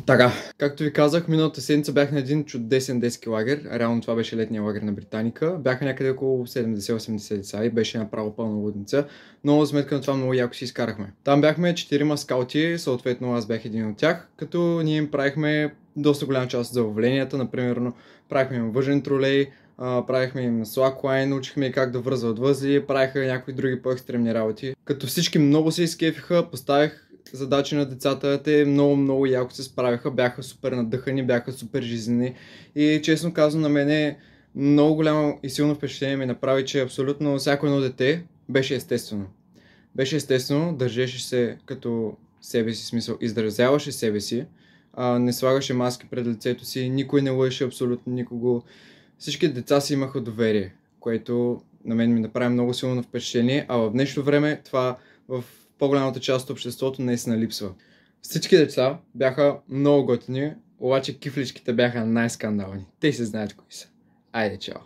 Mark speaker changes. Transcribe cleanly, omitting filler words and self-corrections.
Speaker 1: Така, както ви казах, миналата седмица бях на един чудесен детски лагер. Реално това беше летния лагер на Британика. Бяха някъде около 70-80 деца и беше направо пълна лудница. Но за сметка на това много яко си изкарахме. Там бяхме 4 скаути, съответно аз бях един от тях, като ние им правихме доста голяма част от забавленията. Например, правихме им въжен тролей, правихме им слаклайн, учихме как да връзват възли, правиха някакви други по-екстремни работи. Като всички много се изкефиха, поставих задачи на децата, те много яко се справяха, бяха супер надъхани, бяха супер жизнени и честно казвам на мене много голямо и силно впечатление ми направи, че абсолютно всяко едно дете беше естествено. Беше естествено, държеше се като себе си, смисъл, изразяваше себе си, не слагаше маски пред лицето си, никой не лъеше абсолютно никого. Всички деца си имаха доверие, което на мен ми направи много силно впечатление, а в днешно време това в по-голямата част от обществото наистина липсва. Всички деца бяха много готини, обаче кифличките бяха най-скандални. Те се знаят кои са. Айде, чао!